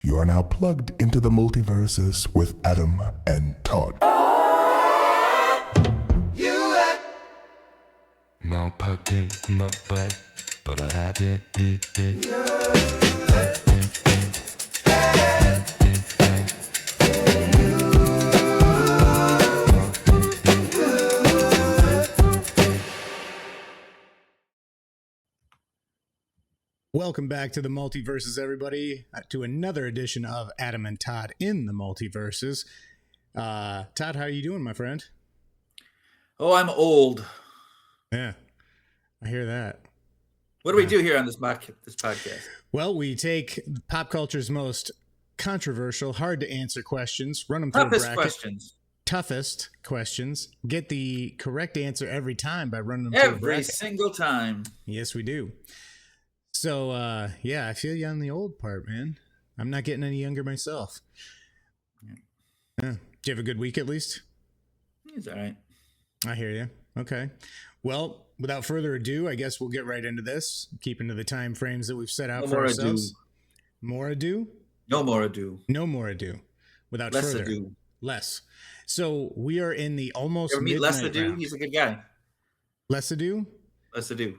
You are now plugged into the multiverses with Adam and Todd. Now pop in my butt, but I had it. Welcome back to the Multiverses, everybody, to another edition of Adam and Todd in the Multiverses. Todd, how are you doing, my friend? Oh, I'm old. Yeah, I hear that. What do we do here on this podcast? Well, we take pop culture's most controversial, hard to answer questions, run them through Toughest a bracket. questions. Toughest questions. Get the correct answer every time by running them through a Every bracket. single time. Yes, we do. So, yeah, I feel you on the old part, man. I'm not getting any younger myself. Yeah. Did you have a good week at least? He's all right. I hear you. Okay. Well, without further ado, I guess we'll get right into this. Keeping to the time frames that we've set out for ourselves. More ado? No more ado. No more ado. Without Less further ado. Less. So we are in the almost You ever meet midnight Less ado? round. He's a good guy. Less ado? Less ado.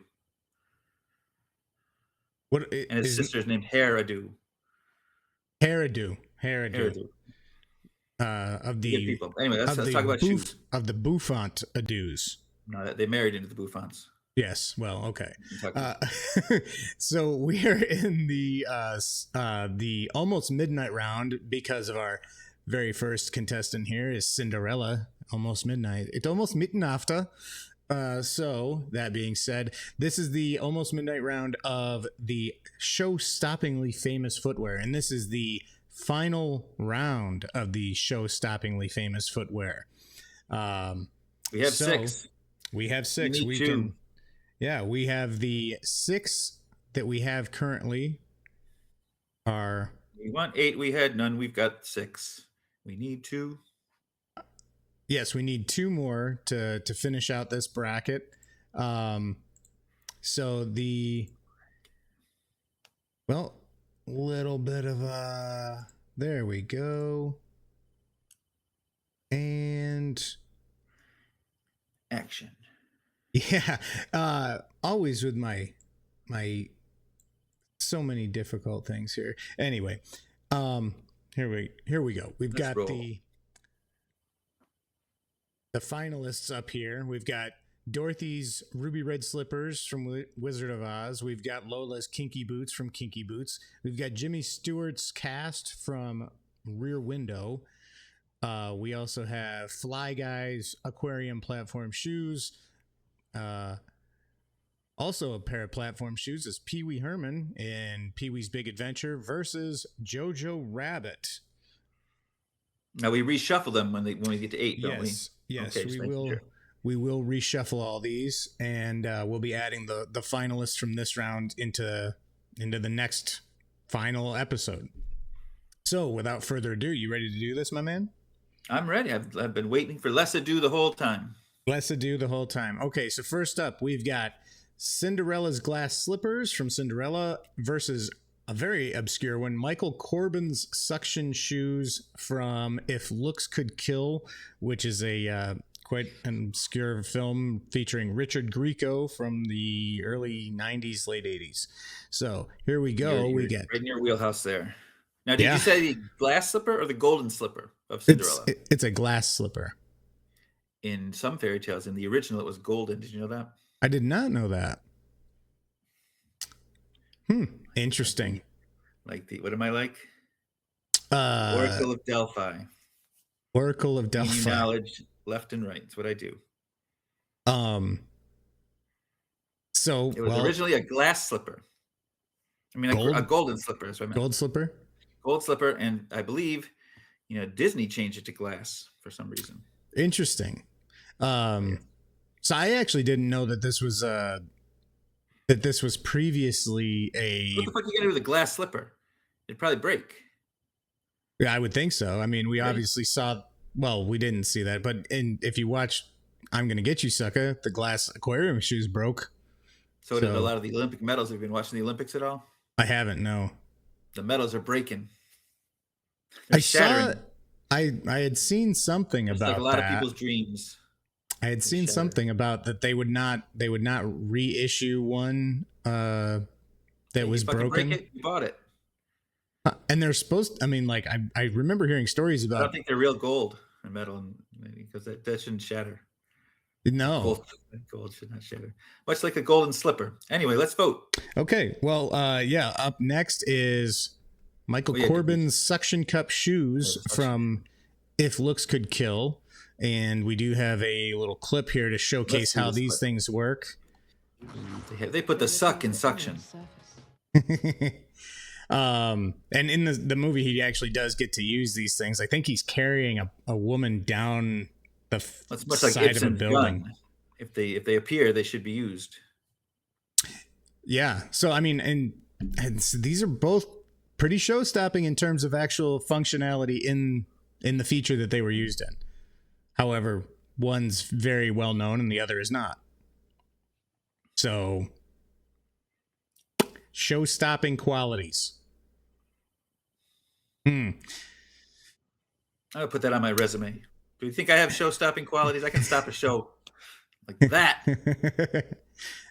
What? And his sister's named Hair Ado. Hairado. Hair Ado. Of Good the people. Anyway, let's talk about shoes. Of the bouffant ados. No, they married into the Bouffants. Yes. Well, okay. Talk about So we are in the almost midnight round because of our very first contestant here is Cinderella. Almost midnight. It's almost Mittenafter. So that being said, this is the almost midnight round of the show-stoppingly famous footwear, and this is the final round of the show-stoppingly famous footwear. we have six. We have six. You need two. We have the six that we have currently are. We want 8. We had none. We've got 6. We need 2. Yes, we need 2 more to finish out this bracket. So little bit of there we go. And Action. yeah, always with my so many difficult things here. Anyway, here we go. We've Let's got roll. the finalists up here. We've got Dorothy's Ruby Red Slippers from Wizard of Oz. We've got Lola's Kinky Boots from Kinky Boots. We've got Jimmy Stewart's Cast from Rear Window. We also have Fly Guy's Aquarium Platform Shoes. Also a pair of platform shoes is Pee Wee Herman in Pee Wee's Big Adventure versus Jojo Rabbit. Now we reshuffle them when we get to 8, don't we? Yes, Okay, just we making will. sure. We will reshuffle all these, and we'll be adding the finalists from this round into the next final episode. So, without further ado, you ready to do this, my man? I'm ready. I've been waiting for less ado the whole time. Less ado the whole time. Okay, so first up, we've got Cinderella's glass slippers from Cinderella versus a very obscure one, Michael Corbin's suction shoes from If Looks Could Kill, which is a quite an obscure film featuring Richard Grieco from the early 90s, late 80s. So here we go. You're we get right in your wheelhouse there. Now, did Yeah. you say the glass slipper or the golden slipper of Cinderella? it's a glass slipper. In some fairy tales, in the original, it was golden. Did you know that? I did not know that. Interesting. Like what am I like? Oracle Oracle of Delphi. of Gaining Delphi. knowledge left and right. That's what I do. So It was originally a glass slipper. I mean, Gold? a golden slipper. That's what I meant. gold slipper. Gold slipper, and I believe, Disney changed it to glass for some reason. Interesting. So I actually didn't know that this was previously a. What the fuck are you gonna do with a glass slipper? It'd probably break. Yeah, I would think so. I mean, we Right. obviously saw. Well, we didn't see that, but if you watch, I'm gonna get you, sucker. The glass aquarium shoes broke. So did So- a lot of the Olympic medals. Have you been watching the Olympics at all? I haven't. No. The medals are breaking. They're I saw. shattering. I had seen something It's like a about lot of that. people's dreams. I had They seen shatter. something about that they would not reissue one that Hey, was you fucking break broken. it, you bought it. And they're supposed. I mean, like I remember hearing stories I don't about think they're real gold and metal, and because that shouldn't shatter. no. Gold should not shatter. Much like a golden slipper. Anyway, let's vote. Okay, well, yeah. Up next is Michael Oh, yeah, Corbin's suction cup shoes from If Looks Could Kill, and we do have a little clip here to showcase do how this these clip. things work. They put the suck in suction. And in the movie, he actually does get to use these things. I think he's carrying a woman down the That's much like side of a Ibsen's building. gun. If they appear, they should be used. Yeah. So I mean, and so these are both pretty show-stopping in terms of actual functionality in the feature that they were used in. However, one's very well known and the other is not. So, show-stopping qualities. I'm gonna put that on my resume. Do you think I have show-stopping qualities? I can stop a show like that.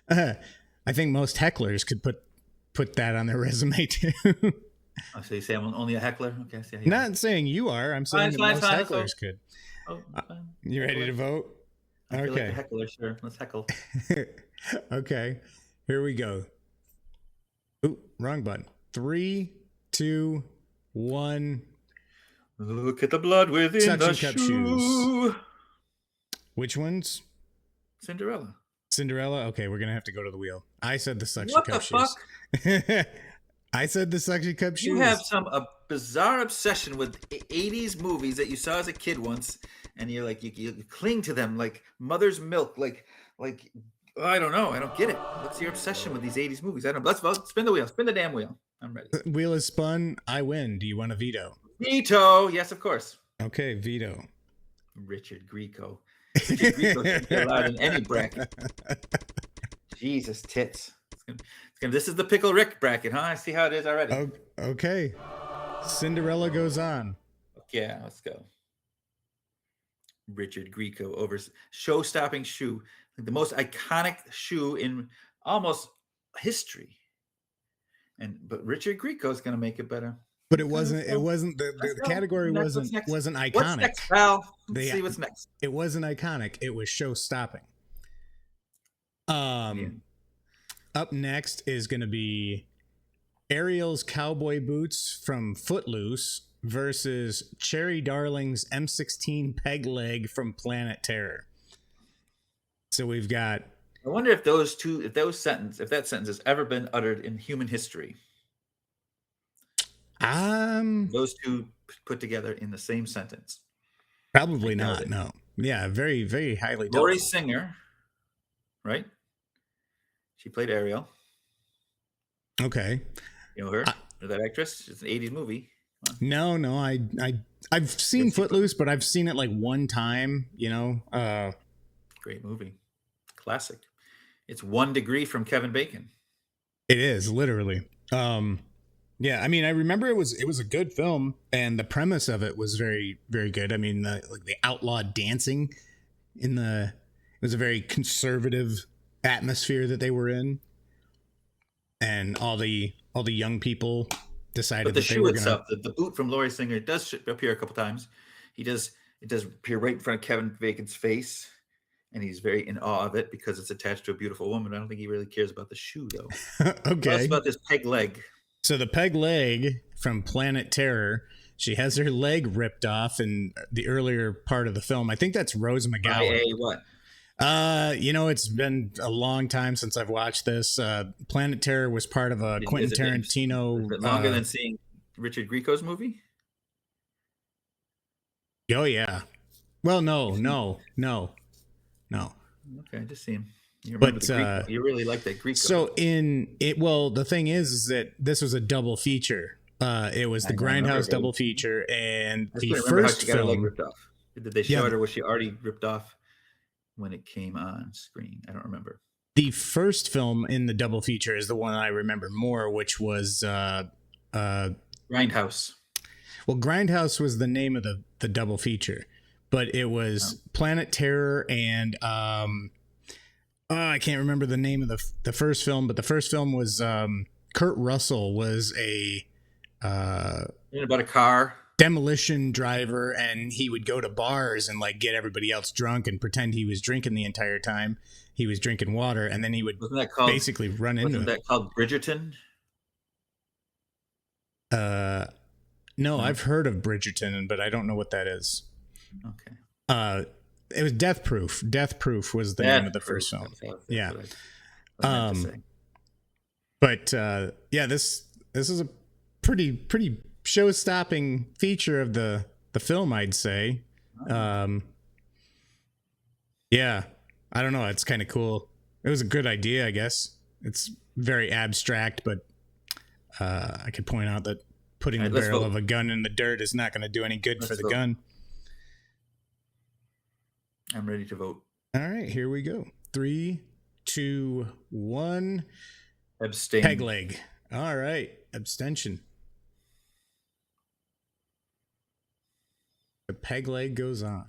I think most hecklers could put that on their resume too. Oh, so you say I'm only a heckler? Okay, I see how you Not saying you are. I'm saying that fine, most fine, hecklers so- could. Oh, fine. You ready to vote? I feel like a Okay. heckler, sure. Let's heckle. Okay. Here we go. Ooh, wrong button. 3, 2, 1. Look at the blood within the Suction cup shoe. Which ones? Cinderella. Cinderella? Okay, we're going to have to go to the wheel. I said the suction What cup the fuck? shoes. I said the suction cup shoes. You have some bizarre obsession with 80s movies that you saw as a kid once, and you're like, you cling to them like mother's milk, like I don't know, I don't get it. What's your obsession with these 80s movies? I don't. Let's vote. Spin the wheel. Spin the damn wheel. I'm ready. Wheel is spun. I win. Do you want a veto? Veto. Yes, of course. Okay, veto. Richard Grieco. Richard Grieco should be allowed in any bracket. Jesus tits. This is the Pickle Rick bracket, huh? I see how it is already. Oh, okay. Cinderella goes on. Yeah, let's go. Richard Grieco over show-stopping shoe, like the most iconic shoe in almost history. But Richard Grieco is going to make it better. But it wasn't. It wasn't. The category wasn't iconic. What's next, pal? Let's Yeah. see what's next. It wasn't iconic. It was show-stopping. Up next is going to be Ariel's cowboy boots from Footloose versus Cherry Darling's M16 peg leg from Planet Terror. So we've got. I wonder if that sentence has ever been uttered in human history. Those two put together in the same sentence. Probably not. No. Yeah, very, very highly doubt. Lori Singer, right? She played Ariel. Okay. You know her? Know that actress? It's an 80s movie. No, I've seen Footloose, but I've seen it like one time, you know. Great movie. Classic. It's 1 degree from Kevin Bacon. It is, literally. Yeah, I mean, I remember it was a good film, and the premise of it was very, very good. I mean, the outlaw dancing it was a very conservative atmosphere that they were in, and all the young people decided But the that they shoe were itself, gonna. the boot from Laurie Singer does appear a couple times. It does appear right in front of Kevin Bacon's face, and he's very in awe of it because it's attached to a beautiful woman. I don't think he really cares about the shoe, though. Okay. Tell us about this peg leg. So the peg leg from Planet Terror, she has her leg ripped off in the earlier part of the film. I think that's Rose McGowan. What? You know, it's been a long time since I've watched this. Planet Terror was part of a Quentin Tarantino. Is it longer than seeing Richard Grieco's movie? Oh yeah. Well, no. Okay, just see him. You But you really like that Grieco. so the thing is that this was a double feature. It was the Grindhouse double feature, and I the just remember how first she got her leg film. ripped off. Did they show it, or was she already ripped off when it came on screen? I don't remember. The first film in the double feature is the one I remember more, which was Grindhouse. Well, Grindhouse was the name of the double feature, but it was Planet Terror and I can't remember the name of the first film, but the first film was Kurt Russell was a About a car. demolition driver, and he would go to bars and like get everybody else drunk and pretend he was drinking the entire time he was drinking water, and then he would Wasn't that called, basically run into wasn't it. that called Bridgerton? No, I've heard of Bridgerton, but I don't know what that is. Okay. It was Death Proof. Death Proof was the name of the first film. Yeah. What I meant to say. But yeah, this is a pretty show-stopping feature of the film, I'd say. Yeah, I don't know. It's kind of cool. It was a good idea, I guess. It's very abstract, but I could point out that putting the barrel of a gun in the dirt is not going to do any good for the gun. I'm ready to vote. All right, here we go. 3, 2, 1. Abstain. Peg leg. All right, abstention. The peg leg goes on.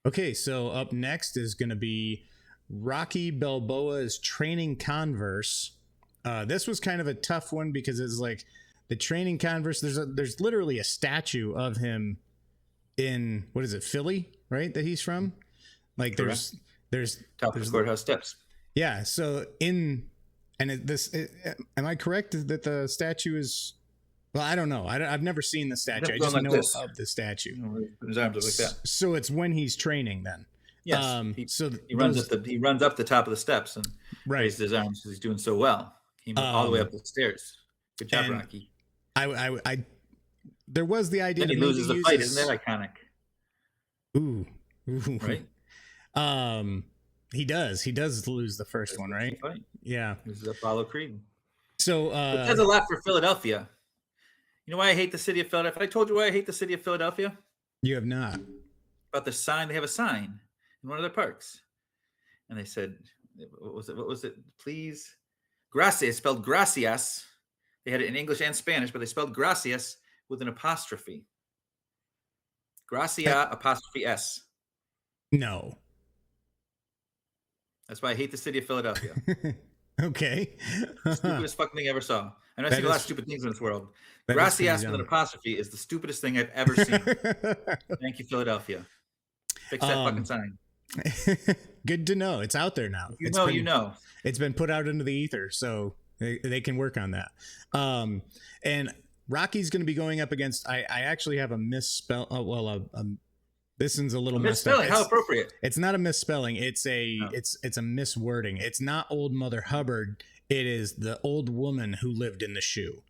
Okay, so up next is going to be Rocky Balboa's training Converse. This was kind of a tough one because it's like the training Converse. There's literally a statue of him in, what is it, Philly, right? That he's from. Like there's top of the courthouse steps. Yeah. So am I correct that the statue is? Well, I don't know. I've never seen the statue. I just know of the statue. His arms are like that. So it's when he's training then. Yes. He runs up the top of the steps and raises his arms because he's doing so well. He moved all the way up the stairs. Good job, Rocky. I there was the idea then he loses the fight. Isn't that iconic? Ooh. Right? He does lose the first one, right? Yeah. This is Apollo Creed. So it does a lot for Philadelphia. You know why I hate the city of Philadelphia? I told you why I hate the city of Philadelphia? You have not. About the sign. They have a sign in one of their parks. And they said, what was it? Please. Gracias, spelled gracias. They had it in English and Spanish, but they spelled gracias with an apostrophe. Gracia apostrophe S. No. That's why I hate the city of Philadelphia. Okay. Stupidest fucking thing I ever saw. I know I see a lot of stupid things in this world. Gracias with an apostrophe is the stupidest thing I've ever seen. Thank you, Philadelphia. Fix that fucking sign. Good to know. It's out there now. You know. It's been put out into the ether, so they can work on that. And Rocky's going to be going up against. I actually have a misspell. This one's a little misspelling. How appropriate! It's not a misspelling. It's a miswording. It's not Old Mother Hubbard. It is the old woman who lived in the shoe.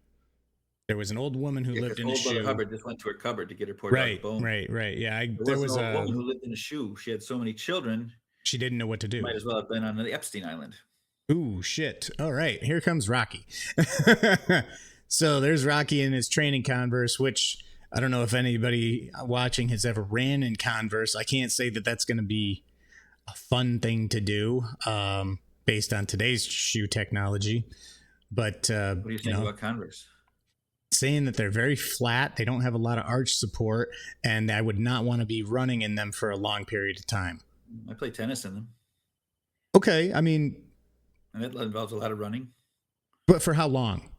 There was an old woman who lived in a shoe. Old Mother Hubbard just went to her cupboard to get her poured out the bone. Right. Yeah, there was a woman who lived in a shoe. She had so many children. She didn't know what to do. Might as well have been on the Epstein Island. Ooh, shit. All right, here comes Rocky. So there's Rocky in his training Converse, which I don't know if anybody watching has ever ran in Converse. I can't say that that's going to be a fun thing to do based on today's shoe technology. But what are you saying about Converse? Saying that they're very flat, they don't have a lot of arch support, and I would not want to be running in them for a long period of time. I play tennis in them. Okay, I mean... And that involves a lot of running. But for how long?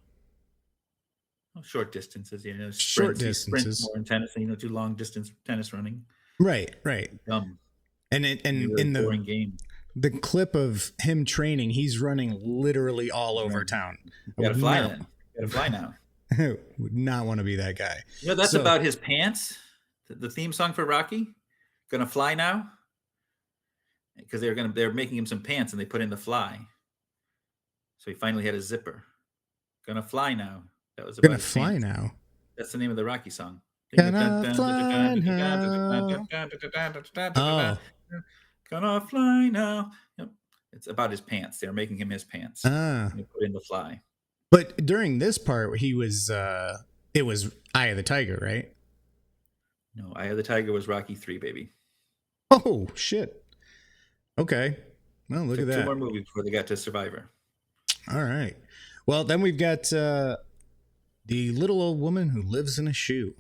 Short distances, short distances. Sprint more in tennis, do long distance tennis running. Right. Dumb. And in the boring game, the clip of him training, he's running literally all over town. You gotta fly now. You gotta fly now. Would not want to be that guy. That's about his pants. The theme song for Rocky, "Gonna Fly Now," because they're making him some pants and they put in the fly. So he finally had a zipper. Gonna fly now. That was about Gonna fly pants. Now. That's the name of the Rocky song. Gonna fly now. Oh. Gonna fly now. Yep. It's about his pants. They're making him his pants. They put in the fly. But during this part, he was. It was Eye of the Tiger, right? No, Eye of the Tiger was Rocky 3, baby. Oh shit. Okay. Well, look at that. 2 more movies before they got to Survivor. All right. Well, then we've got The little old woman who lives in a shoe.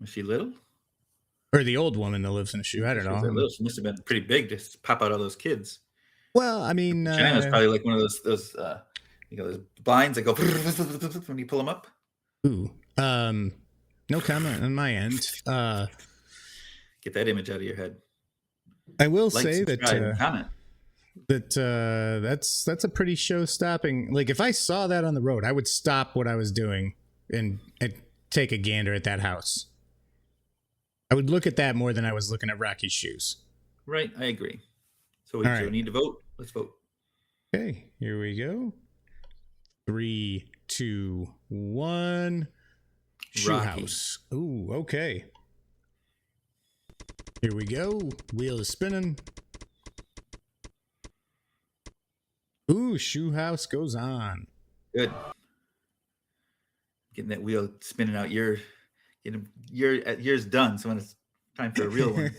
Was she little? Or the old woman that lives in a shoe. I don't She was that know. little. She must have been pretty big to pop out all those kids. Well, I mean, Vagina's probably like one of those those blinds that go when you pull them up. ooh, no comment on my end. Get that image out of your head. I will Like, say subscribe, and that comment. that's a pretty show-stopping. Like, if I saw that on the road, I would stop what I was doing and take a gander at that house. I would look at that more than I was looking at Rocky's shoes. Right, I agree. So All so right. we need to vote. Let's vote. Okay, here we go. 3, 2, 1. Shoe Rocky. house. Ooh, okay. Here we go. Wheel is spinning. Ooh, shoe house goes on. Good. Getting that wheel spinning out. Yours done. So when it's time for a real one.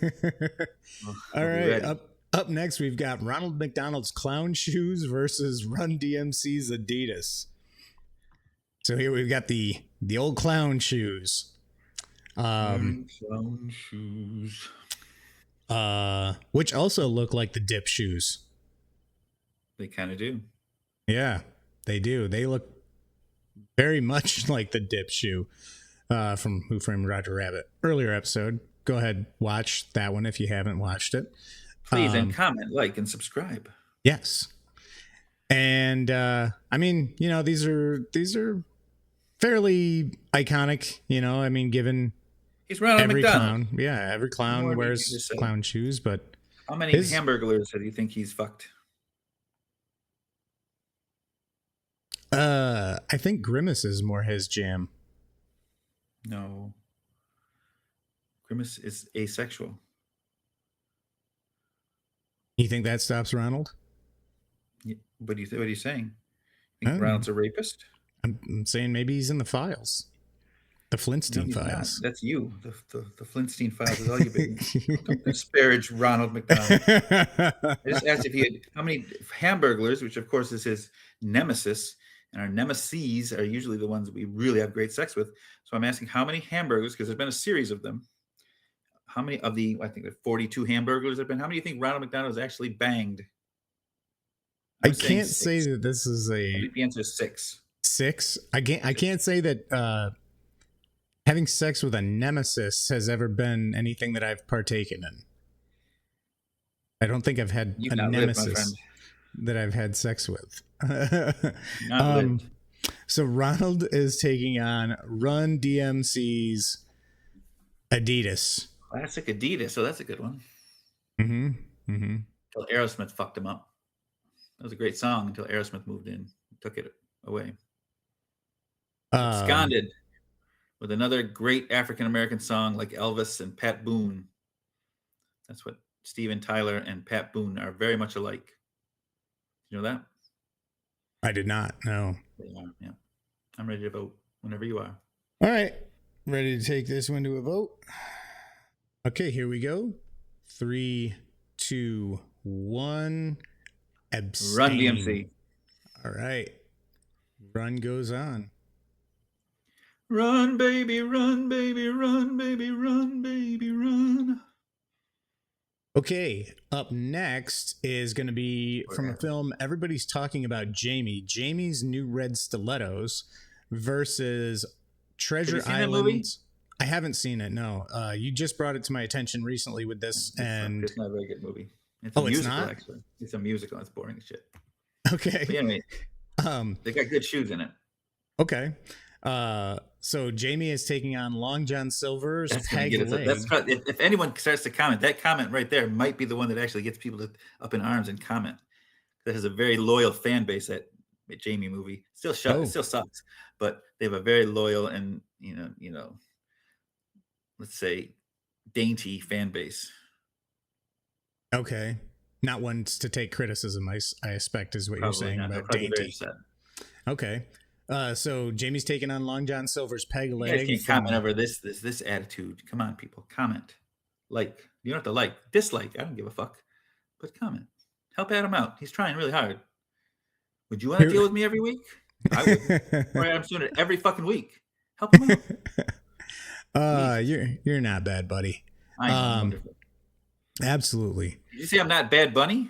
All I'll be right. ready. Up next, we've got Ronald McDonald's clown shoes versus Run DMC's Adidas. So here we've got the old clown shoes. Clown shoes. Which also look like the Dip shoes. They kind of do. Yeah, they do. They look very much like the Dip shoe from Who Framed Roger Rabbit. Earlier episode. Go ahead, watch that one if you haven't watched it. Please, and comment, like, and subscribe. Yes. And I mean, you know, these are fairly iconic, you know, I mean, given He's Ronald every McDonald. clown. Yeah, every More clown do you wears need to say? clown shoes, but How many His- hamburglers do you think he's fucked? I think Grimace is more his jam. No. Grimace is asexual. You think that stops Ronald? What are you saying? You think Oh. Ronald's a rapist? I'm saying maybe he's in the files. The No, Flintstone he's not. files. That's you. The Flintstein files is all you baby. Don't disparage Ronald McDonald. I just asked if he had how many hamburglers, which of course is his nemesis, and our nemeses are usually the ones that we really have great sex with. So I'm asking how many hamburgers, because there's been a series of them. How many of the, I think the 42 hamburglers have been, how many do you think Ronald McDonald has actually banged? I I'm saying can't say 6. that this is I a think the answer is 6. 6. I can't say that having sex with a nemesis has ever been anything that I've partaken in. I don't think I've had You've a not lived, my friend. nemesis that I've had sex with. Not lived. So Ronald is taking on Run DMC's Adidas. Classic Adidas, so that's a good one. Mm-hmm. Mm-hmm. Until Aerosmith fucked him up. That was a great song until Aerosmith moved in, took it away. Absconded with another great African American song like Elvis and Pat Boone. That's what Steven Tyler and Pat Boone are very much alike. You know that? I did not know. They are, yeah. I'm ready to vote whenever you are. All right. Ready to take this one to a vote? Okay, here we go. 3, 2, 1. Abstain. Run DMC. All right. Run goes on. Run, baby, run, baby, run, baby, run, baby, run. Okay, up next is going to be from a film everybody's talking about, Jamie's new red stilettos versus Treasure Have you seen that movie? Island. I haven't seen it. No, you just brought it to my attention recently with this, and It's not a very good movie. It's Oh, a it's musical, not? actually. It's a musical. It's boring as shit. okay, But anyway, um, they got good shoes in it. okay. So Jamie is taking on Long John Silver's That's gonna Peg get us. Leg. That's if anyone starts to comment, that comment right there might be the one that actually gets people up in arms and comment. That has a very loyal fan base. That Jamie movie still Oh. it still sucks, but they have a very loyal and you know, let's say dainty fan base. Okay, not ones to take criticism. I expect is what Probably you're saying not. They'll about probably be very dainty. upset. Okay. So Jamie's taking on Long John Silver's Peg You guys Leg. can't comment over this attitude. Come on, people, comment, like. You don't have to like, dislike. I don't give a fuck, but comment. Help Adam out. He's trying really hard. Would you want to Here- deal with me every week? I would. Or I'm doing it every fucking week. Help him out. You're not bad, buddy. I know. I'm wonderful. Absolutely. Did you say I'm not Bad Bunny?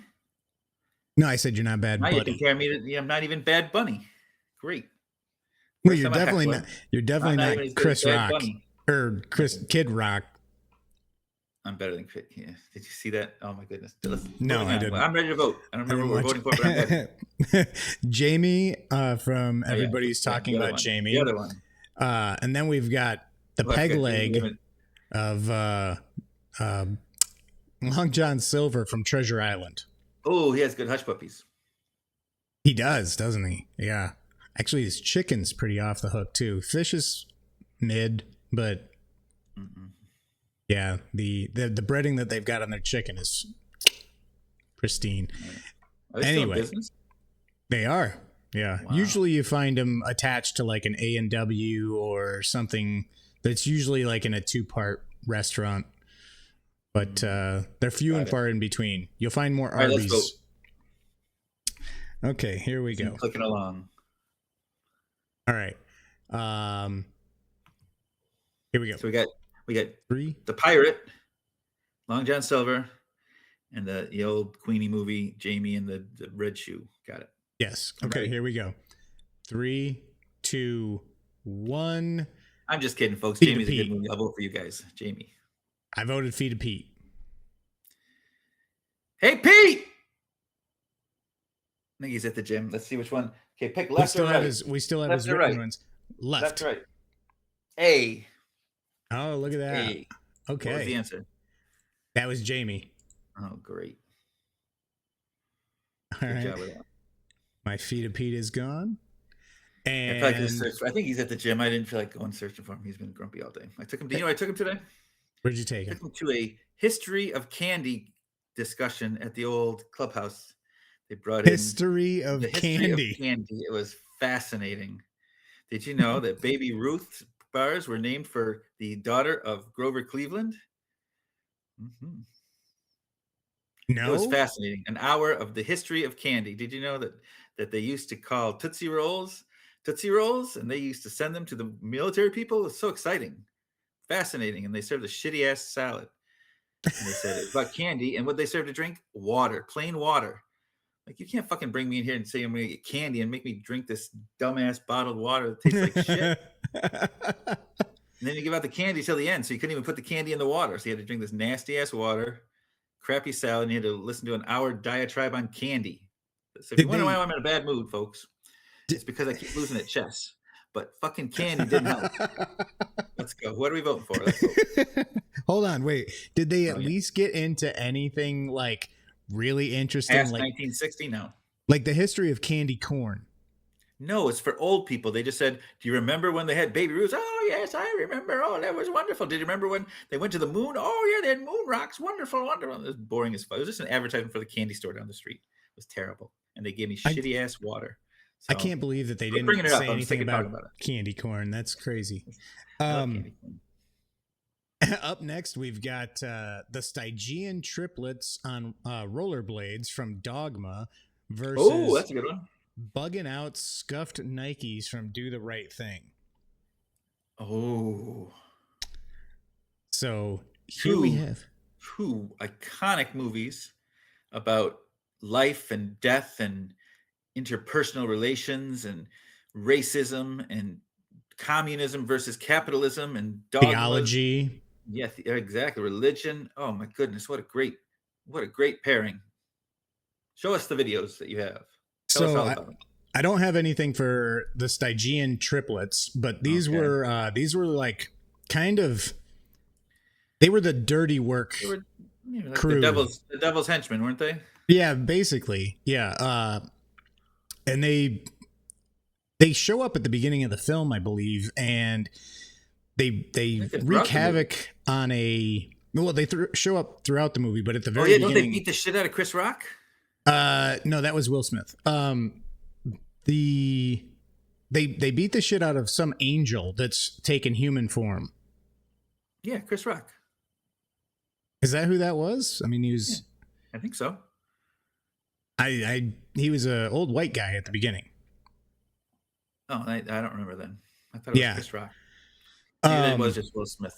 No, I said you're not bad, Now you buddy. compare me to. I'm not even Bad Bunny. Great. Well, First you're time I definitely heckle not. him. You're definitely I'm not not even as good as Chris Bad Rock Bunny. or Kid Rock. I'm better than Chris. Yeah. Did you see that? Oh my goodness. No, I didn't. I'm ready to vote. I don't remember what we're voting for, but I'm ready. Jamie from Oh, yeah. Everybody's Talking The other About one. Jamie. The other one. And then we've got the Oh, I peg forgot leg Jamie. of Long John Silver from Treasure Island. Oh, he has good hush puppies. He does, doesn't he? Yeah. Actually, his chicken's pretty off the hook too. Fish is mid, but yeah, the breading that they've got on their chicken is pristine. Are they still in Anyway. business? They are. Yeah. Wow. Usually you find them attached to like an A&W or something that's usually like in a 2-part restaurant. But they're few and far in between. You'll find more All right, let's Arby's. Okay, here we go. Clicking along. All right. Here we go. So we got 3. the pirate, Long John Silver, and the old Queenie movie, Jamie and the red shoe. Got it. Yes. Okay, Ready. here we go. 3, 2, 1. I'm just kidding, folks. Feed Jamie's to a good Pete. movie. I'll vote for you guys. Jamie. I voted Feed of Pete. Hey, Pete! I think he's at the gym. Let's see which one. Okay, pick left or right. We still have Left his or written right? ones. Left Left. or right. A. Oh, look at that. A. What was the Okay. answer? That was Jamie. Oh, great. All Good right. job with that. My Feed of Pete is gone. I, feel like And I think he's at the gym. I didn't feel like going searching for him. He's been grumpy all day. I took him. Do you know where I took him today? where'd you take I him? took him to a history of candy discussion at the old clubhouse. They brought in History of the history candy. of candy. It was fascinating. Did you know that Baby Ruth bars were named for the daughter of Grover Cleveland? Mhm. It was No. fascinating. An hour of the history of candy. Did you know that they used to call Tootsie Rolls, and they used to send them to the military people? It was so exciting, fascinating, and they served a shitty ass salad. And they said it's about candy, and what they served to drink? Water, plain water. Like, you can't fucking bring me in here and say I'm gonna get candy and make me drink this dumbass bottled water that tastes like shit. And then you give out the candy till the end, so you couldn't even put the candy in the water. So you had to drink this nasty ass water, crappy salad, and you had to listen to an hour diatribe on candy. So if you wonder why I'm in a bad mood, folks, it's because I keep losing at chess. But fucking candy didn't help. Let's go. What are we voting for? Let's go. Hold on, wait. Did they at Oh, yeah. least get into anything like really interesting, Past like 1960? No. the history of candy corn? No, it's for old people. They just said, do you remember when they had Baby Ruth? Oh, yes, I remember. Oh, that was wonderful. Did you remember when they went to the moon? Oh, yeah, they had moon rocks. Wonderful, wonderful. It was boring as fuck. It was just an advertisement for the candy store down the street. It was terrible. And they gave me shitty ass water. I So, can't believe that they quit didn't bringing it up. say I'm anything sick of about, talking about candy corn. That's crazy. I love candy corn. Up next, we've got the Stygian triplets on rollerblades from Dogma versus Oh, that's a good one. bugging out scuffed Nikes from Do the Right Thing. Oh, So here we have. two iconic movies about life and death and interpersonal relations and racism and communism versus capitalism and dogmas. Theology. Yeah, exactly. Religion. Oh my goodness, what a great pairing. Show us the videos that you have. Tell us So all about them. I don't have anything for the Stygian triplets, but these Okay. were like kind of, they were the dirty work. They were like crew. the devil's henchmen, weren't they? Yeah, basically. Yeah. And they show up at the beginning of the film, I believe, and they they wreak brought the havoc on a. Well, they show up throughout the movie, but at the Oh very yeah, don't they beginning. beat the shit out of Chris Rock? No, that was Will Smith. They beat the shit out of some angel that's taken human form. Yeah, Chris Rock. Is that who that was? I mean, he was. I think so. He was a old white guy at the beginning. Oh, I don't remember then. I thought it was Yeah. Chris Rock. Maybe that was just Will Smith.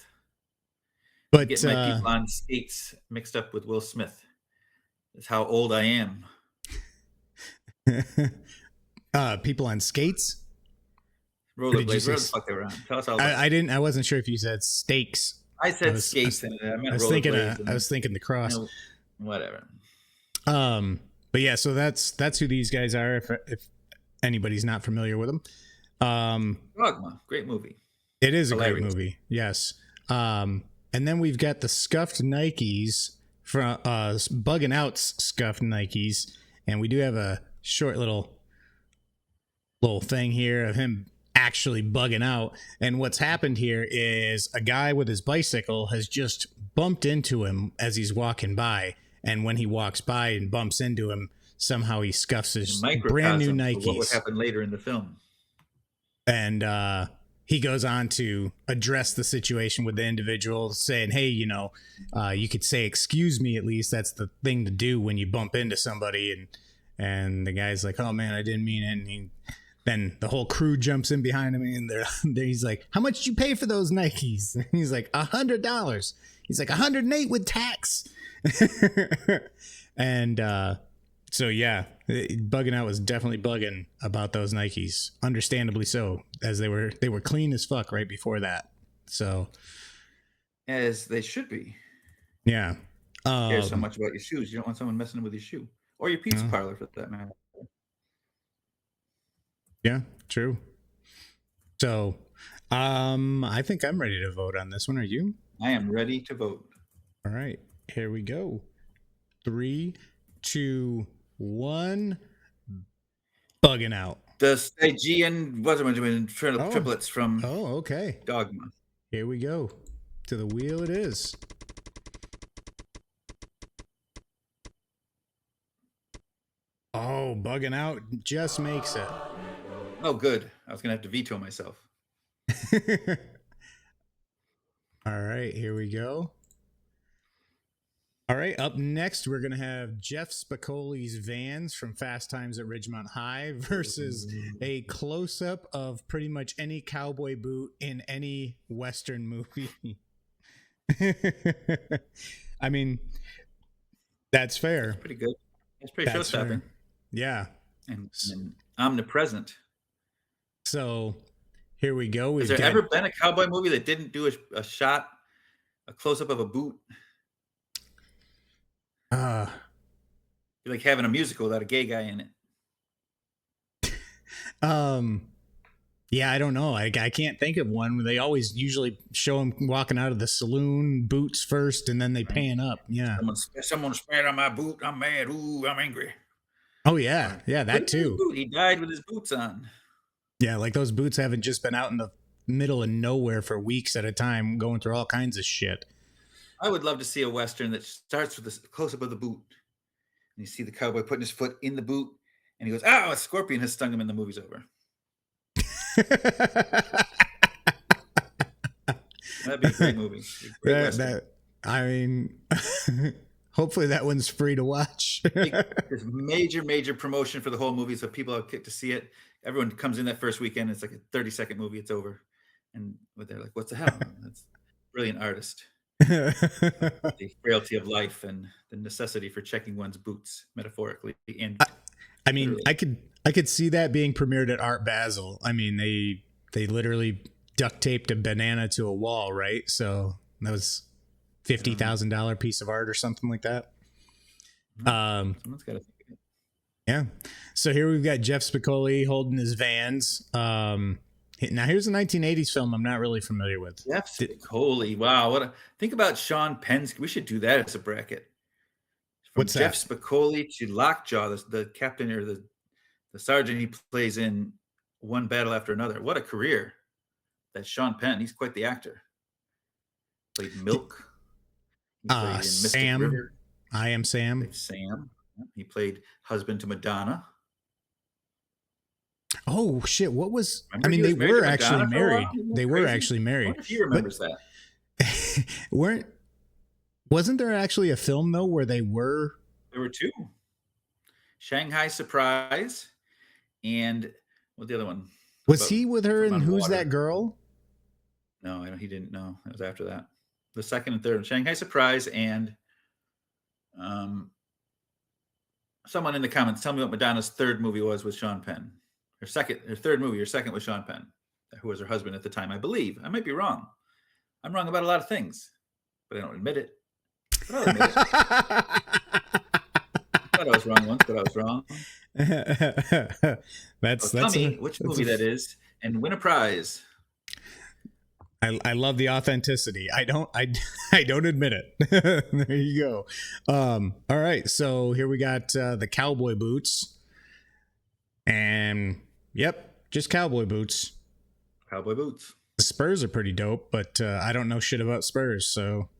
I'm But getting my people on skates mixed up with Will Smith. That's how old I am. people on skates. Rollerblades, you say where the fuck they were on. Tell us all about it. I didn't. I wasn't sure if you said steaks. I said skates, and I meant I was thinking. rollerblades. I was thinking the cross. You know, whatever. But yeah, so that's who these guys are. If anybody's not familiar with them, Dogma, great movie. it is Hilarious. a great movie. Yes. And then we've got the scuffed Nikes from Bugging Out's scuffed Nikes, and we do have a short little thing here of him actually bugging out. And what's happened here is a guy with his bicycle has just bumped into him as he's walking by, and when he walks by and bumps into him, somehow he scuffs his brand new Nikes. What would happen later in the film? And he goes on to address the situation with the individual, saying, hey, you know, you could say excuse me, at least that's the thing to do when you bump into somebody. And the guy's like, oh man, I didn't mean it. Then the whole crew jumps in behind him, and he's like, how much did you pay for those Nikes? And he's like, $100. He's like, 108 with tax. And so yeah, Bugging Out was definitely bugging about those Nikes, understandably so, as they were clean as fuck right before that. So As they should be. yeah, Care so much about your shoes, you don't want someone messing with your shoe or your pizza parlor for that matter. yeah, true. So I think I'm ready to vote on this one. Are you? I am ready to vote. All right, here we go. 3, 2, 1. Bugging Out. The Stygian triplets from Oh, okay. Dogma. Here we go. To the wheel it is. Oh, Bugging Out just makes it. Oh, good. I was gonna have to veto myself. All right, here we go. All right, up next, we're going to have Jeff Spicoli's Vans from Fast Times at Ridgemont High versus a close-up of pretty much any cowboy boot in any Western movie. I mean, that's fair. Pretty good. It's pretty That's show-stopping. fair. Yeah. And omnipresent. So here we go. Has there ever been a cowboy movie that didn't do a shot, a close-up of a boot? Like having a musical without a gay guy in it. Yeah, I don't know. I can't think of one. They always usually show him walking out of the saloon, boots first, and then they pan up. Yeah. Someone spat on my boot. I'm mad. Ooh, I'm angry. Oh yeah, yeah, that too. He died with his boots on. Yeah, like those boots haven't just been out in the middle of nowhere for weeks at a time, going through all kinds of shit. I would love to see a Western that starts with a close-up of the boot. And you see the cowboy putting his foot in the boot, and he goes, "Oh, a scorpion has stung him," and the movie's over. That'd be a great movie. I mean, hopefully that one's free to watch. There's major promotion for the whole movie, so people get to see it. Everyone comes in that first weekend. It's like a 30-second movie. It's over, and they're like, "What the hell?" That's a brilliant artist. The frailty of life and the necessity for checking one's boots, metaphorically and I mean, literally. I could see that being premiered at Art Basel. I mean, they literally duct taped a banana to a wall, right? So that was $50,000 piece of art or something like that. Someone's got to think of it. Yeah. So here we've got Jeff Spicoli holding his Vans. Now here's a 1980s film I'm not really familiar with. Jeff Spicoli. Wow. Think about Sean Penn's. We should do that as a bracket. From What's Jeff that? Spicoli to Lockjaw, the captain or the sergeant he plays in one battle after another. What a career. That Sean Penn. He's quite the actor. Played Milk. He played in Mystic Sam. River. I Am Sam. Played Sam. He played husband to Madonna. Oh shit! What was? Remember I mean, he they was were married to actually Madonna for a married. while? Isn't that They were crazy? actually I married. wonder if he remembers that. Wasn't there actually a film though where they were? There were two. Shanghai Surprise and what the other one? Was he with her in on Who's water. That Girl? No, he didn't know. It was after that. The second and third, Shanghai Surprise, and someone in the comments tell me what Madonna's third movie was with Sean Penn. Her third movie, her second was Sean Penn, who was her husband at the time, I believe. I might be wrong. I'm wrong about a lot of things, but I don't admit it. But I'll admit it. I thought I was wrong once, but I was wrong. Tell me which movie that is and win a prize. I love the authenticity. I don't admit it. There you go. All right, so here we got the cowboy boots, and yep, just cowboy boots. Cowboy boots. The Spurs are pretty dope, but I don't know shit about Spurs. So,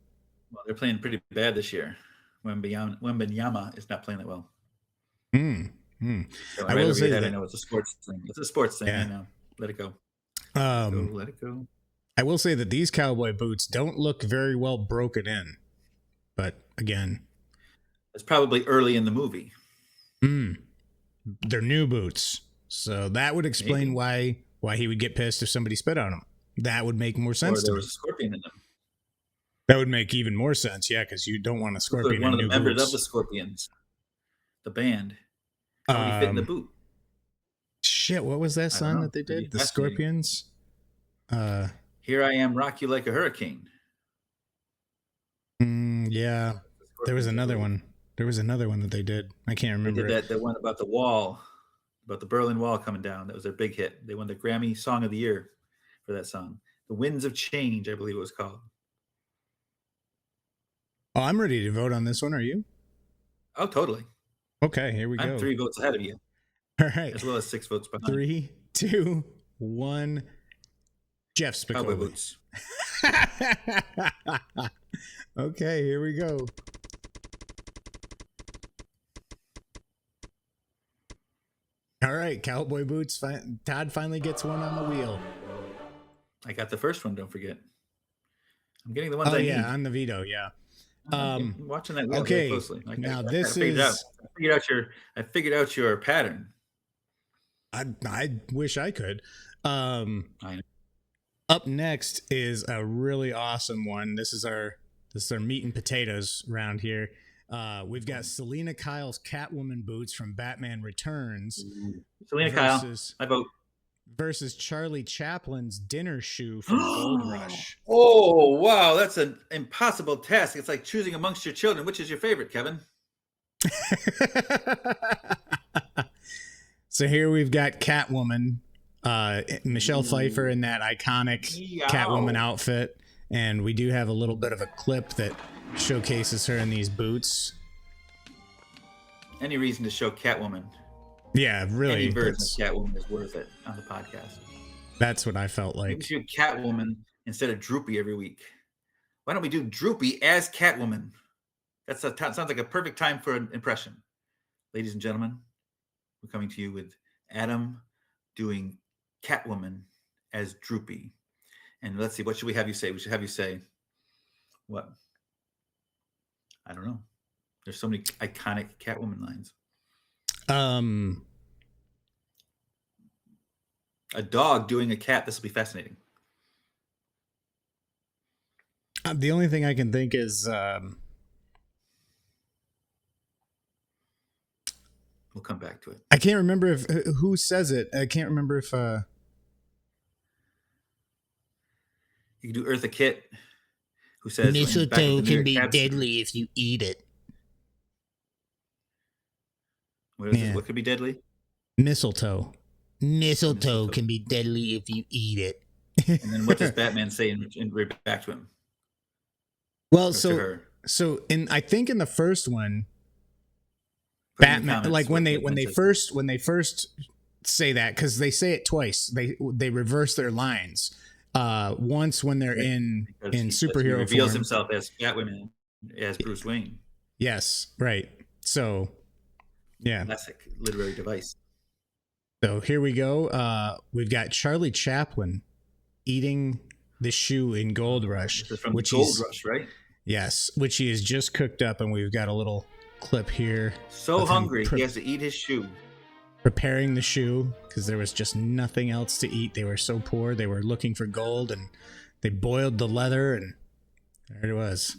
well, they're playing pretty bad this year. Wembanyama is not playing that well. So I will say that I know it's a sports thing. It's a sports thing. Yeah. I know. Let it go. Let it go. I will say that these cowboy boots don't look very well broken in, but again, it's probably early in the movie. They're new boots, so that would explain why he would get pissed if somebody spit on him. That would make more sense. Or there was a scorpion in them. That would make even more sense, yeah, because you don't want a scorpion. One in of the new members boots. of the Scorpions, the band, how would he fit in the boot? Shit, what was that song that they did? The Scorpions. Here I Am, Rock You Like a Hurricane. Yeah, there was another one. There was another one that they did. I can't remember. They did that one about the wall, about the Berlin Wall coming down. That was their big hit. They won the Grammy Song of the Year for that song. The Winds of Change, I believe it was called. Oh, I'm ready to vote on this one. Are you? Oh, totally. Okay, here we go. I'm 3 votes ahead of you. All right. As well as 6 votes behind. 3, 2, 1. Jeff Spicoli. Cowboy boots. Okay, here we go. All right, cowboy boots. Todd finally gets one on the wheel. I got the first one, don't forget. I'm getting the ones I need. On the veto, yeah. I'm watching that wheel very closely. Now I figured out your pattern. I wish I could. I know. Up next is a really awesome one. This is our meat and potatoes round here. We've got Selena Kyle's Catwoman boots from Batman Returns. Selena Kyle, I vote. Versus Charlie Chaplin's dinner shoe from Gold Rush. Oh, wow. That's an impossible task. It's like choosing amongst your children. Which is your favorite, Kevin? So here we've got Catwoman, Michelle Pfeiffer in that iconic Catwoman outfit. And we do have a little bit of a clip that showcases her in these boots. Any reason to show Catwoman? Yeah, really. Any version of Catwoman is worth it on the podcast. That's what I felt like. Maybe we should do Catwoman instead of Droopy every week. Why don't we do Droopy as Catwoman? That sounds like a perfect time for an impression. Ladies and gentlemen, we're coming to you with Adam doing Catwoman as Droopy. And let's see, what should we have you say? We should have you say, what? I don't know. There's so many iconic Catwoman lines. A dog doing a cat. This will be fascinating. The only thing I can think is we'll come back to it. I can't remember if who says it. I can't remember if you can do Eartha Kitt, who says mistletoe can be deadly if you eat it. What is this? What could be deadly? Mistletoe. Mistletoe can be deadly if you eat it. And then what does Batman say in back to him? Well, so I think in the first one, Batman, like when they first say that, because they say it twice, they reverse their lines. Once when they're in superhero he reveals form. himself as Catwoman, as Bruce Wayne. Yes, right. So, yeah. Classic literary device. So here we go. We've got Charlie Chaplin eating the shoe in Gold Rush. This is from Gold Rush, right? Yes, which he has just cooked up, and we've got a little clip here. So hungry, he has to eat his shoe. preparing the shoe because there was just nothing else to eat. They were so poor. They were looking for gold, and they boiled the leather, and there it was.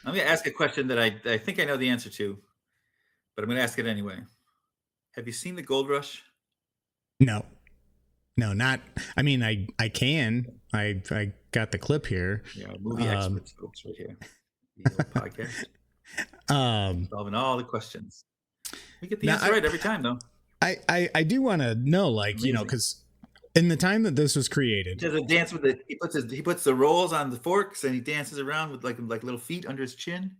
I'm going to ask a question that I think I know the answer to, but I'm going to ask it anyway. Have you seen the Gold Rush? No, not. I mean, I can. I got the clip here. Yeah, movie experts, folks, right here. The old podcast. Solving all the questions. We get the answer right every time, though. I do want to know, like, Amazing. you know, because in the time that this was created, He does a dance with it. He puts the rolls on the forks and he dances around with like little feet under his chin.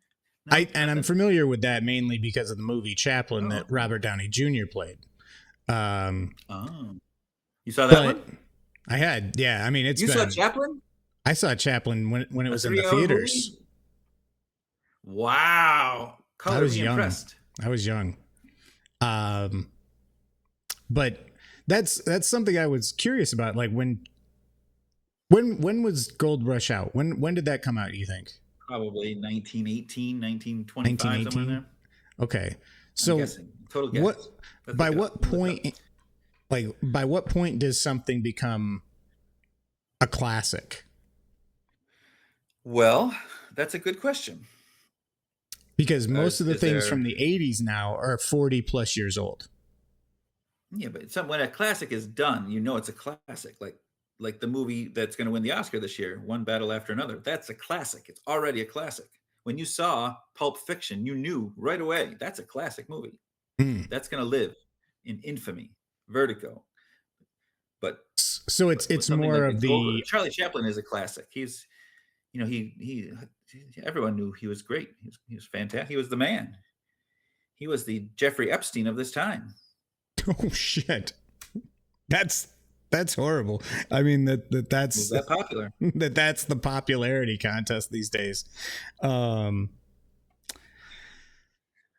No, I'm familiar with that mainly because of the movie Chaplin that Robert Downey Jr. played. You saw that one? I had, yeah. I mean, You saw Chaplin? I saw Chaplin when it was in the theaters. Movie? Wow. I was young. Impressed. I was young. But that's something I was curious about. Like when was Gold Rush out? When did that come out, you think? Probably 1918, 1925, somewhere in there. Okay. So total guess. By what point does something become a classic? Well, that's a good question. Because most of the things from the 80s now are 40 plus years old. Yeah, but when a classic is done, you know it's a classic. Like the movie that's going to win the Oscar this year, One Battle After Another. That's a classic. It's already a classic. When you saw Pulp Fiction, you knew right away that's a classic movie. That's going to live in infamy. Vertigo. But so it's more of the Charlie Chaplin is a classic. He's, you know, he everyone knew he was great. He was fantastic. He was the man. He was the Jeffrey Epstein of this time. Oh shit. That's horrible. I mean that's that popular. That's the popularity contest these days. Okay.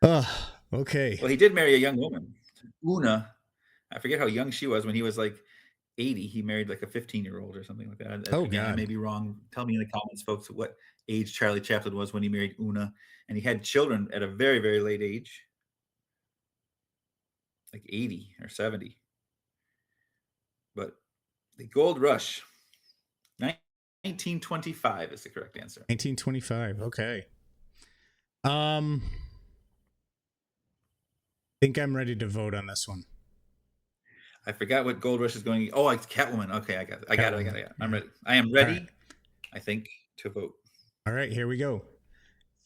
Well, he did marry a young woman, Una. I forget how young she was when he was like 80. He married like a 15-year-old or something like that. Oh, Again, God. I may be wrong. Tell me in the comments, folks, what age Charlie Chaplin was when he married Una, and he had children at a very, very late age, like 80 or 70. But the Gold Rush, 1925 is the correct answer. 1925. Okay. Think I'm ready to vote on this one. I forgot what Gold Rush is going. Oh, it's Catwoman. Okay, I got it. I'm ready. I am ready, right. I think, to vote. All right, here we go.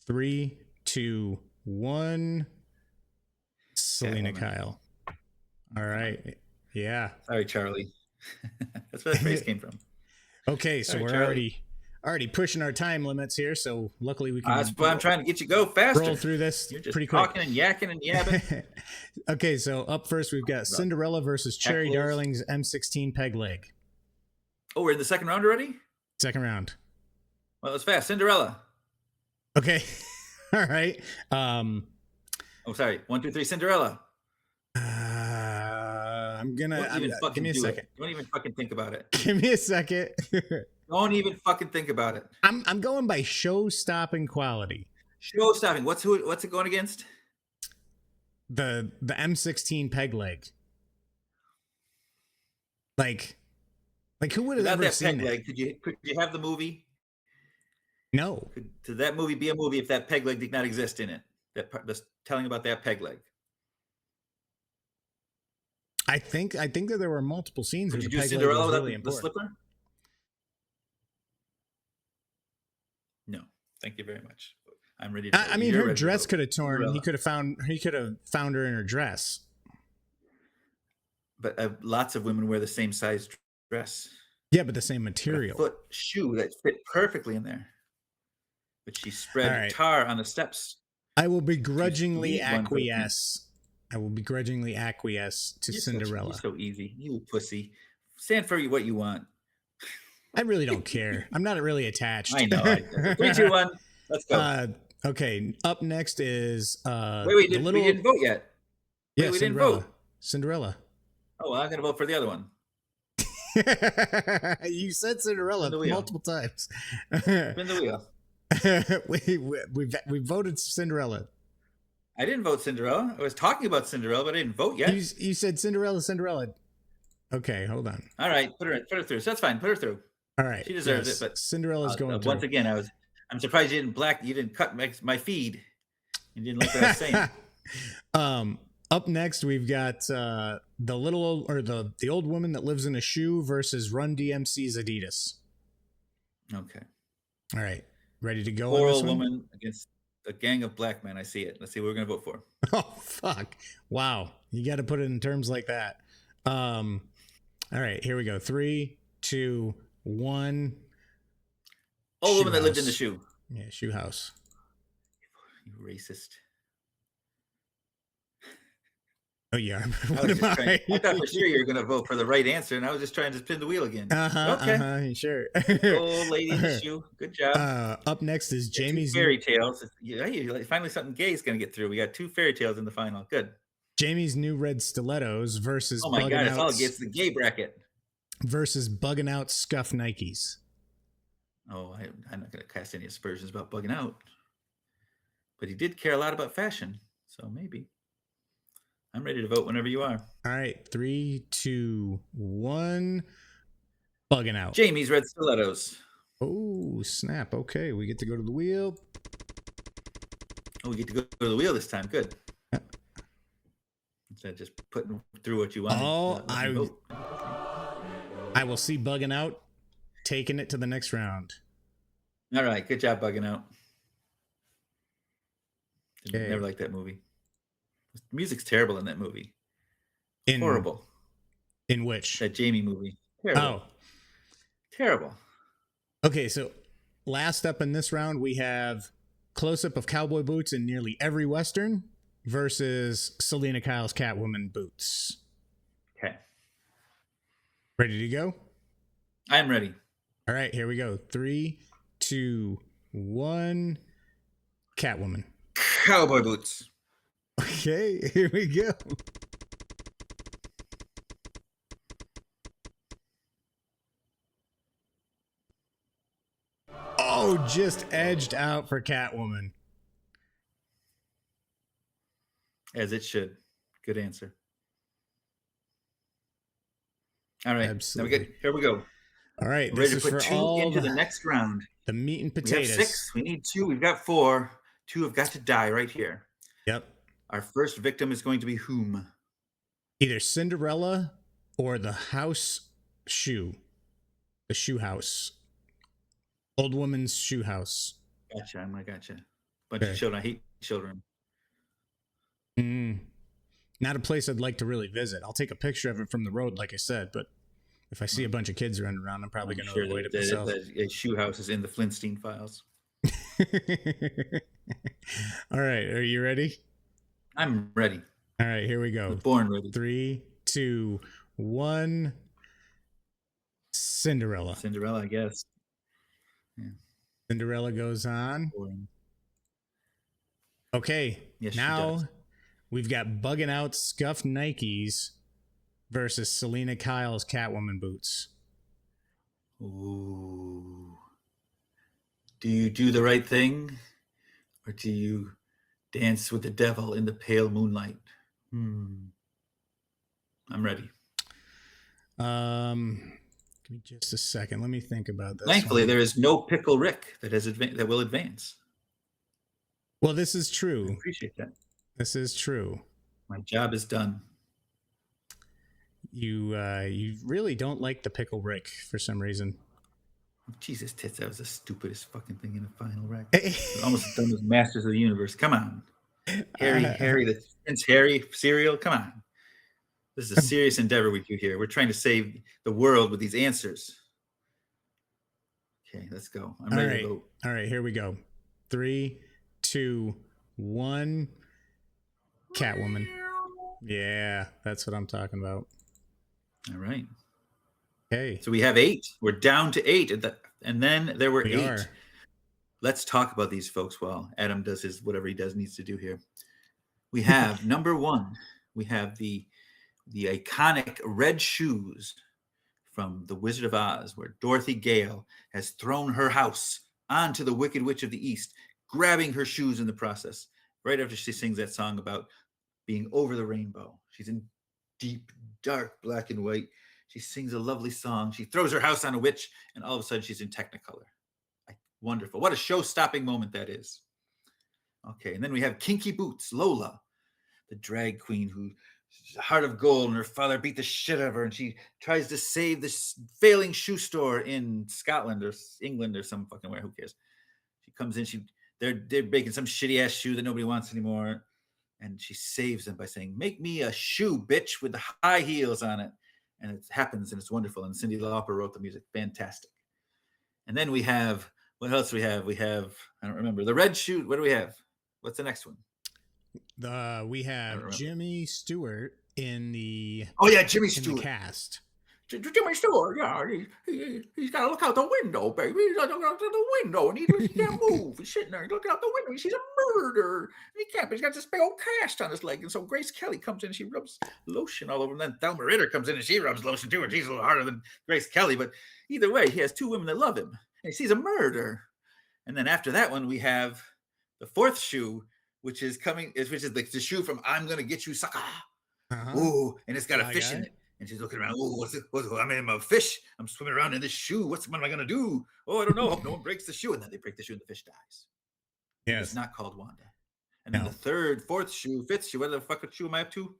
3, 2, 1. Selena Kyle. All right. Yeah. Sorry, Charlie. That's where that phrase came from. Okay, so we're already pushing our time limits here, so luckily we can. That's why I'm trying to get you go faster. Roll through this. You're just pretty talking quick. And yakking and yabbing. Okay, so up first we've got Cinderella versus Cherry Darling's M16 Peg Leg. Oh, we're in the second round already? Second round. Well, it's fast. Cinderella. Okay. All right. Oh, sorry. 1, 2, 3. Cinderella. I'm gonna give me a second. Don't even fucking think about it. Give me a second. Don't even fucking think about it. I'm going by show-stopping quality. Show-stopping. What's it going against? The M16 Peg Leg. Like who would have ever seen that? Leg, could you have the movie? No. Could that movie be a movie if that peg leg did not exist in it? That's telling about that peg leg. I think that there were multiple scenes. Did you do Cinderella without the slipper? No, thank you very much. I'm ready. I mean, her dress could have torn. Cinderella. He could have found her in her dress. But lots of women wear the same size dress. Yeah, but the same material. Foot shoe that fit perfectly in there. But she spread tar on the steps. I will begrudgingly acquiesce. To Cinderella. You're so easy. You know, stand for what you want. I really don't care. I'm not really attached. I know. 3, 2, 1. Let's go. Okay. Up next is wait. We didn't vote yet. Yeah, we Cinderella. didn't vote. Cinderella. Oh, well, I'm gonna vote for the other one. You said Cinderella multiple times. Spin the wheel. we voted Cinderella. I didn't vote Cinderella. I was talking about Cinderella, but I didn't vote yet. You said Cinderella, Cinderella. Okay, hold on. All right, put her through. So that's fine. Put her through. All right. She deserves yes, it. But Cinderella's going through. once again, I'm surprised you didn't cut my feed. You didn't like what I was saying. Up next, we've got the old woman that lives in a shoe versus Run DMC's Adidas. Okay. All right, ready to go? Poor on this old one? woman against a gang of black men. I see it. Let's see what we're gonna vote for. Oh fuck! Wow, you got to put it in terms like that. All right, here we go. 3, 2, 1. Old woman that lived in the house. shoe. Yeah, shoe house. You racist. Oh yeah. I thought for sure you were gonna vote for the right answer, and I was just trying to spin the wheel again. Okay. Sure. Old lady in the shoe. Good job. Up next is Two Jamie's fairy tales. Yeah, finally something gay is gonna get through. We got 2 fairy tales in the final. Good. Jamie's new red stilettos versus Oh my god, it's all out against the gay bracket. versus bugging out scuff Nikes. Oh, I'm not gonna cast any aspersions about bugging out, but he did care a lot about fashion, so maybe. I'm ready to vote whenever you are. All right, 3, 2, 1. Bugging out. Jamie's red stilettos. Oh snap! Okay, we get to go to the wheel. Oh, we get to go to the wheel this time. Good. Instead of just putting through what you want. Oh, I will see bugging out taking it to the next round. All right, good job bugging out. Okay. Never liked that movie. The music's terrible in that movie. In, Horrible. In which? That Jamie movie. Terrible. Oh. Terrible. Okay, so last up in this round, we have close-up of cowboy boots in nearly every Western versus Selena Kyle's Catwoman boots. Okay. Ready to go? I'm ready. All right, here we go. 3, 2, 1. Catwoman. Cowboy boots. Okay, here we go. Oh, just edged out for Catwoman. As it should. Good answer. All right. Absolutely. Here we go. All right, We're this ready is to put for 2 all into the next round. the meat and We have potatoes. 6. We need 2. We've got 4. 2 have got to die right here. Yep. Our first victim is going to be whom? Either Cinderella or the house shoe. The shoe house. Old woman's shoe house. Gotcha. I gotcha. Bunch of children. I hate children. Not a place I'd like to really visit. I'll take a picture of it from the road, like I said, but if I see a bunch of kids running around, I'm probably going to avoid it myself. A shoe house is in the Flintstein files. All right. Are you ready? I'm ready. All right. Here we go. I'm born ready. 3, 2, 1. Cinderella. Cinderella, I guess. Yeah. Cinderella goes on. Boring. Okay. Yes, she now does. we've got bugging out scuffed Nikes versus Selena Kyle's Catwoman boots. Ooh. Do you do the right thing, or do you dance with the devil in the pale moonlight? I'm ready. Give me just a second. Let me think about this. Thankfully, one. there is no Pickle Rick that will advance. Well, this is I true. appreciate that. This is true. My job is done. You really don't like the Pickle Rick for some reason. Jesus tits, that was the stupidest fucking thing in a final rack. Almost as dumb as Masters of the Universe. Come on. Harry, the Prince Harry cereal. Come on. This is a serious endeavor we do here. We're trying to save the world with these answers. Okay, let's go. I'm ready to vote. All right, here we go. 3, 2, 1. Catwoman. Yeah, that's what I'm talking about. All right. Okay. So we have 8. We're down to 8. And then there were We 8. are. Let's talk about these folks while Adam does his whatever he needs to do here. We have number 1. We have the iconic red shoes from The Wizard of Oz, where Dorothy Gale has thrown her house onto the Wicked Witch of the East, grabbing her shoes in the process. right after she sings that song about being over the rainbow. She's in deep, dark black and white. She sings a lovely song. She throws her house on a witch, and all of a sudden she's in Technicolor. Wonderful. What a show-stopping moment that is. Okay, and then we have Kinky Boots, Lola, the drag queen who heart of gold, and her father beat the shit out of her, and she tries to save this failing shoe store in Scotland or England or some fucking where. Who cares? She comes in. They're making some shitty ass shoe that nobody wants anymore, and she saves them by saying, "Make me a shoe, bitch, with the high heels on it." And it happens, and it's wonderful. And Cyndi Lauper wrote the music, fantastic. And then we have, what else do we have? We have, I don't remember, the red shoe. What do we have? What's the next one? We have Jimmy Stewart in the Jimmy Stewart cast. Jimmy Stewart, yeah, he's got to look out the window, baby. He's got to look out the window, and he can't move. He's sitting there looking out the window. He's a murderer. And he can't, but he's got this big old cast on his leg. And so Grace Kelly comes in, and she rubs lotion all over him. And then Thelma Ritter comes in, and she rubs lotion too, and she's a little harder than Grace Kelly. But either way, he has two women that love him, and he sees a murder. And then after that one, we have the fourth shoe, which is the shoe from I'm Gonna Get You, Sucker. Ooh, and it's got a fish in it. And she's looking around. Oh, I'm a fish. I'm swimming around in this shoe. What am I going to do? Oh, I don't know. Hope no one breaks the shoe. And then they break the shoe and the fish dies. Yes. It's not called Wanda. And then the third, fourth shoe, fifth shoe. What the fuck shoe am I up to?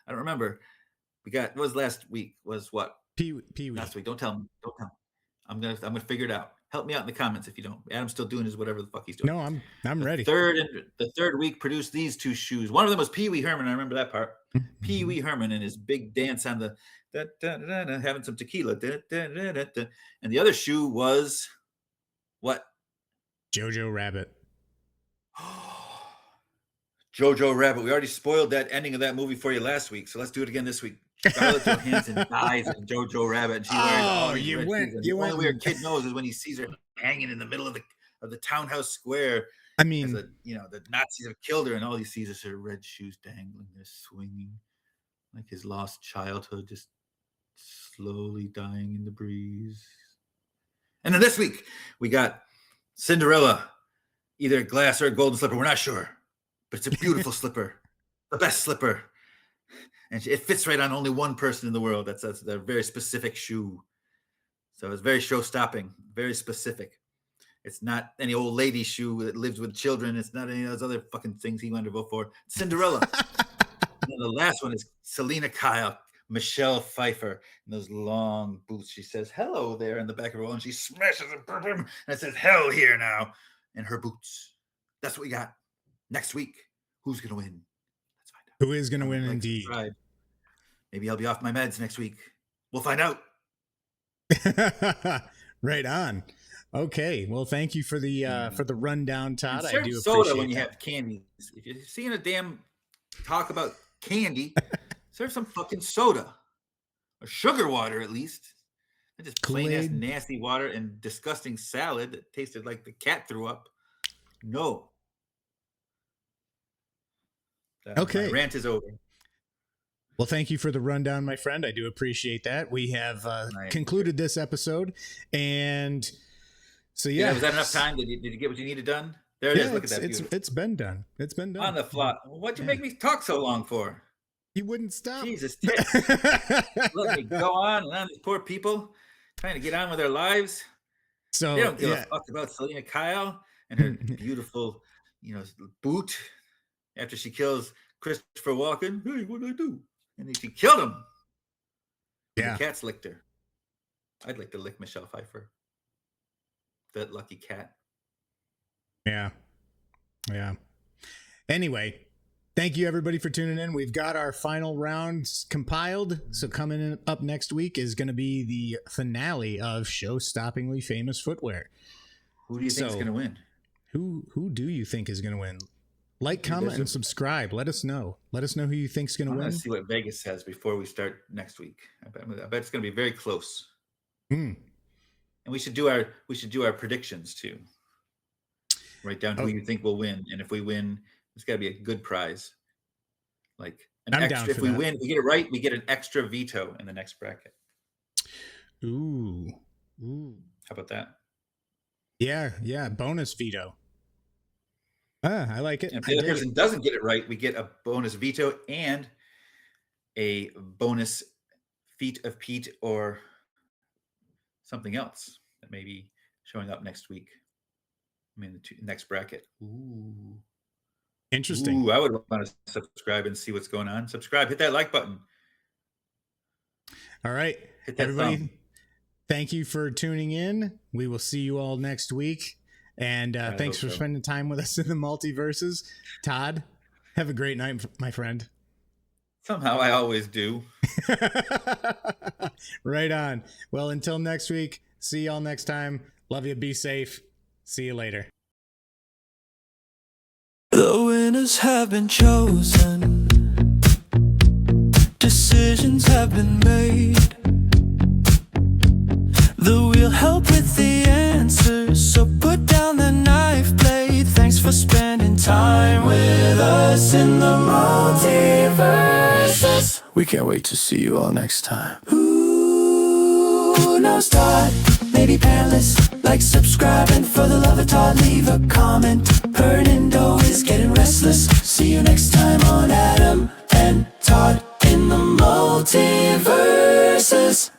I don't remember. What was last week? Was what? Pee-wee. Last week. Don't tell me. I'm gonna figure it out. Help me out in the comments if you don't. Adam's still doing his whatever the fuck he's doing. No, I'm ready. The third week produced these two shoes. One of them was Pee Wee Herman. I remember that part. Pee Wee Herman and his big dance on the having some tequila. And the other shoe was what? Jojo Rabbit. Jojo Rabbit. We already spoiled that ending of that movie for you last week, so let's do it again this week. Scarlett Johansson dies in Jojo Rabbit, and she wears all these red shoes. The only way a kid knows is when he sees her hanging in the middle of the townhouse square. I mean, the Nazis have killed her, and all he sees is her red shoes dangling there, swinging like his lost childhood, just slowly dying in the breeze. And then this week we got Cinderella, either a glass or a golden slipper. We're not sure, but it's a beautiful slipper, the best slipper. And it fits right on only one person in the world. That's a very specific shoe. So it's very show-stopping, very specific. It's not any old lady shoe that lives with children. It's not any of those other fucking things he wanted to vote for. It's Cinderella. And the last one is Selena Kyle, Michelle Pfeiffer, in those long boots. She says, hello there in the back of her wall, and she smashes it, and it says, hell here now, in her boots. That's what we got. Next week, who's going to win? Let's find out. Who is going to win indeed? Maybe I'll be off my meds next week. We'll find out. Right on. Okay. Well, thank you for the rundown, Todd. I do soda appreciate when you that. have candy. If you're seeing a damn talk about candy, serve some fucking soda or sugar water at least. Not just plain ass nasty water and disgusting salad that tasted like the cat threw up. No. Okay. My rant is over. Well, thank you for the rundown, my friend. I do appreciate that. We have concluded this episode, and so was that enough time? Did you get what you needed done? There it is. Look at that. It's been done. It's been done on the fly. What'd you make me talk so long for? You wouldn't stop. Jesus, let me go on and on. These poor people trying to get on with their lives. So they don't give a fuck about Selena Kyle and her beautiful, boot after she kills Christopher Walken. Hey, what did I do? And then she killed him. Yeah. The cats licked her. I'd like to lick Michelle Pfeiffer. That lucky cat. Yeah. Yeah. Anyway, thank you everybody for tuning in. We've got our final rounds compiled. So coming up next week is going to be the finale of Show-Stoppingly Famous Footwear. Who do you think is going to win? Who do you think is going to win? Like, comment, and subscribe. Let us know. Let us know who you think's going to win. Let's see what Vegas says before we start next week. I bet it's going to be very close. And we should do our predictions too. Write down who you think will win, and if we win, it's got to be a good prize. Like an extra. If we win, we get it right, we get an extra veto in the next bracket. Ooh. How about that? Yeah. Bonus veto. I like it. And if I the other dig person it. doesn't get it right, we get a bonus veto and a bonus feat of Pete or something else that may be showing up next week. I mean, the next bracket. Ooh. Interesting. Ooh, I would want to subscribe and see what's going on. Subscribe, hit that like button. All right, Hit that everybody. thumb. Thank you for tuning in. We will see you all next week. And thanks for spending time with us in the multiverses. Todd, have a great night, my friend. Somehow I always do. Right on. Well, until next week, see y'all next time. Love you. Be safe. See you later. The winners have been chosen. Decisions have been made. The wheel help with the answers, so put down the knife blade. Thanks for spending time with us in the multiverses. We can't wait to see you all next time. Who knows Todd? Maybe panelists. Like, subscribe, and for the love of Todd, leave a comment. Hernando is getting restless. See you next time on Adam and Todd in the multiverses.